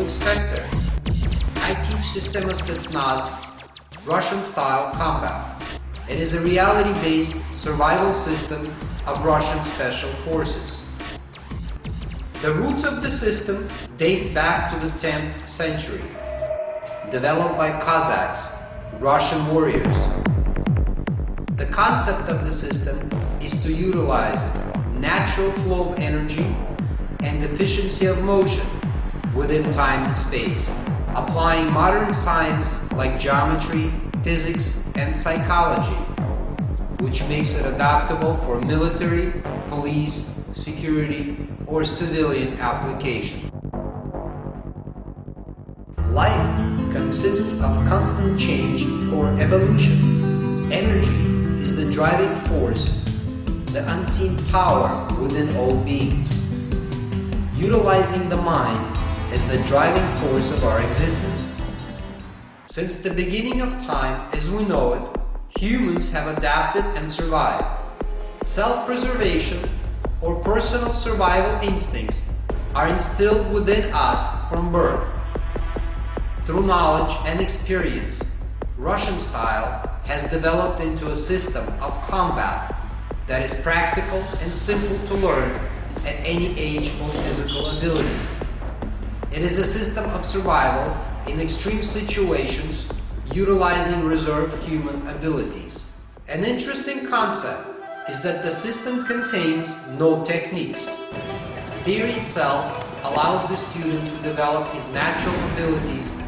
expected. I teach Systema SpetsNaz Russian-style combat. It is a reality-based survival system of Russian special forces. The roots of the system date back to the 10th century, developed by Cossacks, Russian warriors. The concept of the system is to utilize natural flow of energy and efficiency of motion within time and space, applying modern science like geometry, physics, and psychology, which makes it adaptable for military, police, security, or civilian application. Life consists of constant change or evolution. Energy is the driving force, the unseen power within all beings, utilizing the mind as the driving force of our existence. Since the beginning of time as we know it, humans have adapted and survived. Self-preservation or personal survival instincts are instilled within us from birth. Through knowledge and experience, Russian style has developed into a system of combat that is practical and simple to learn at any age or physical ability. It is a system of survival in extreme situations utilizing reserved human abilities. An interesting concept is that the system contains no techniques. Theory itself allows the student to develop his natural abilities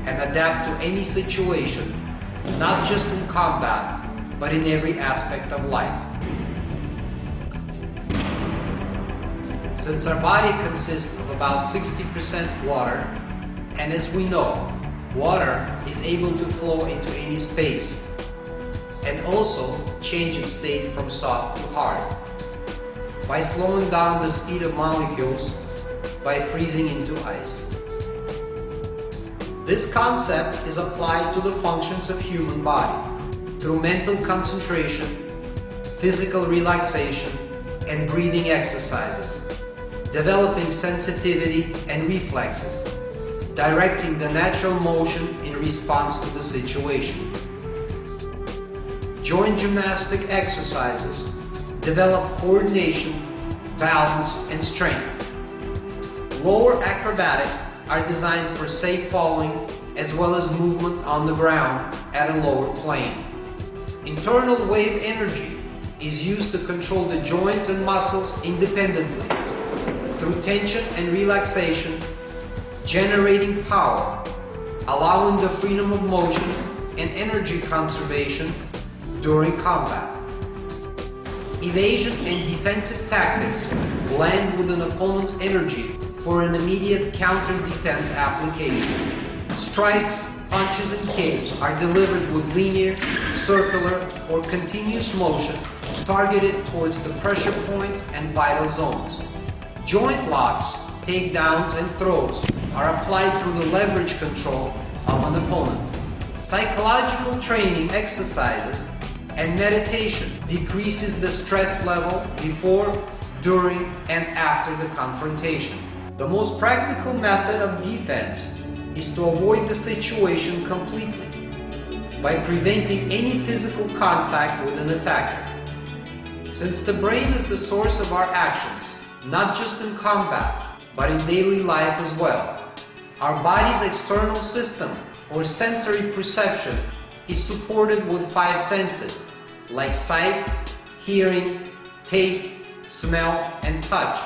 and adapt to any situation, not just in combat, but in every aspect of life. Since our body consists of about 60% water, and as we know, water is able to flow into any space and also change its state from soft to hard by slowing down the speed of molecules by freezing into ice. This concept is applied to the functions of human body through mental concentration, physical relaxation, and breathing exercises, developing sensitivity and reflexes, directing the natural motion in response to the situation. Joint gymnastic exercises develop coordination, balance, and strength. Lower acrobatics are designed for safe falling as well as movement on the ground at a lower plane. Internal wave energy is used to control the joints and muscles independently through tension and relaxation, generating power, allowing the freedom of motion and energy conservation during combat. Evasion and defensive tactics blend with an opponent's energy for an immediate counter-defense application. Strikes, punches, and kicks are delivered with linear, circular, or continuous motion targeted towards the pressure points and vital zones. Joint locks, takedowns, and throws are applied through the leverage control of an opponent. Psychological training exercises and meditation decreases the stress level before, during, and after the confrontation. The most practical method of defense is to avoid the situation completely by preventing any physical contact with an attacker. Since the brain is the source of our actions, not just in combat, but in daily life as well, our body's external system or sensory perception is supported with 5 senses like sight, hearing, taste, smell, and touch,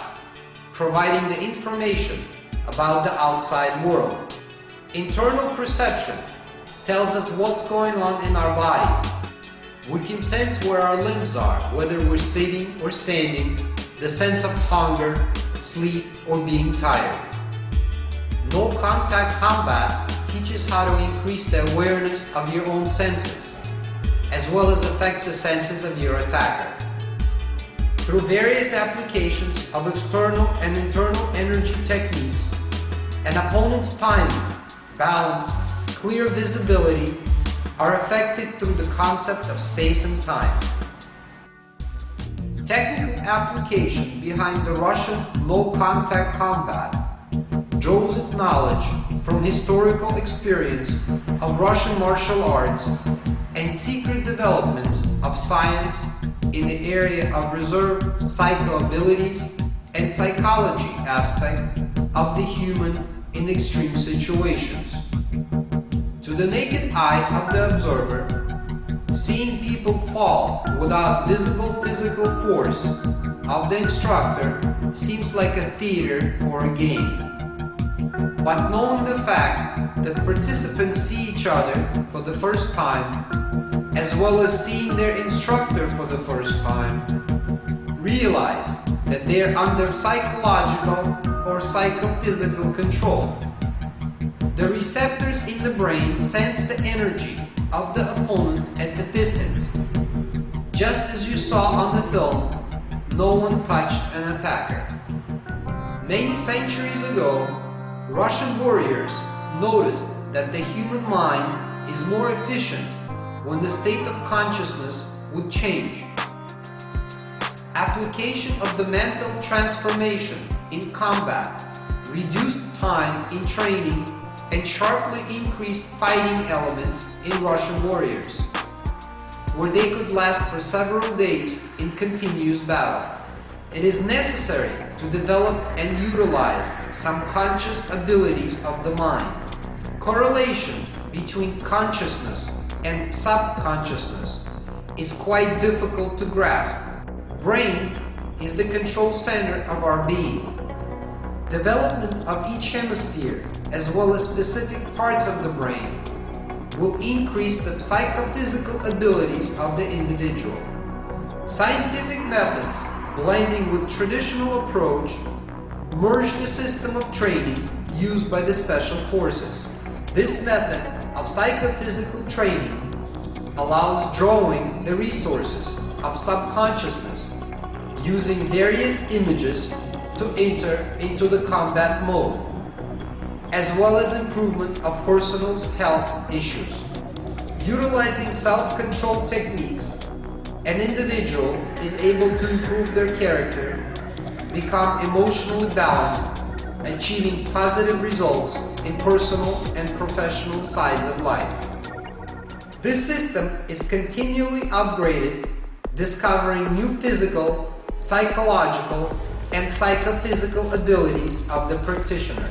providing the information about the outside world. Internal perception tells us what's going on in our bodies. We can sense where our limbs are, whether we're sitting or standing, the sense of hunger, sleep, or being tired. No contact combat teaches how to increase the awareness of your own senses, as well as affect the senses of your attacker. Through various applications of external and internal energy techniques, an opponent's timing, balance, clear visibility are affected through the concept of space and time. Technical application behind the Russian no-contact combat draws its knowledge from historical experience of Russian martial arts and secret developments of science in the area of reserved psycho abilities and psychology aspect of the human in extreme situations. To the naked eye of the observer, seeing people fall without visible physical force of the instructor seems like a theater or a game. But knowing the fact that participants see each other for the first time, as well as seeing their instructor for the first time, realize that they are under psychological or psychophysical control. The receptors in the brain sense the energy of the opponent at the distance. Just as you saw on the film, no one touched an attacker. Many centuries ago, Russian warriors noticed that the human mind is more efficient when the state of consciousness would change. Application of the mental transformation in combat reduced time in training and sharply increased fighting elements in Russian warriors, where they could last for several days in continuous battle. It is necessary to develop and utilize some conscious abilities of the mind. Correlation between consciousness and subconsciousness is quite difficult to grasp. Brain is the control center of our being. Development of each hemisphere, as well as specific parts of the brain, will increase the psychophysical abilities of the individual. Scientific methods, blending with traditional approach, merge the system of training used by the special forces. This method of psychophysical training allows drawing the resources of subconsciousness using various images to enter into the combat mode, as well as improvement of personal health issues. Utilizing self-control techniques, an individual is able to improve their character, become emotionally balanced, achieving positive results in personal and professional sides of life. This system is continually upgraded, discovering new physical, psychological, and psychophysical abilities of the practitioner.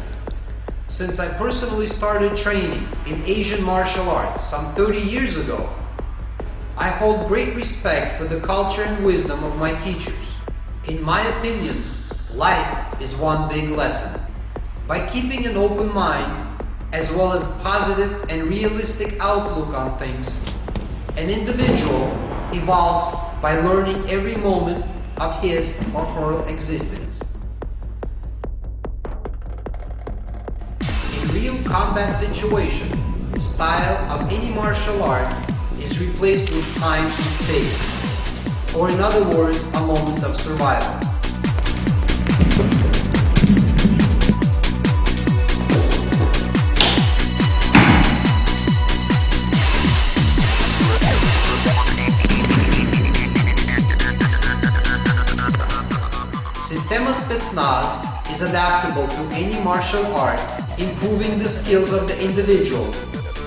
Since I personally started training in Asian martial arts some 30 years ago, I hold great respect for the culture and wisdom of my teachers. In my opinion, life is one big lesson. By keeping an open mind, as well as positive and realistic outlook on things, an individual evolves by learning every moment of his or her existence. In real combat situation, style of any martial art is replaced with time and space, or in other words, a moment of survival. Systema SpetsNaz is adaptable to any martial art, improving the skills of the individual,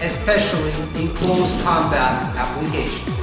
especially in close combat application.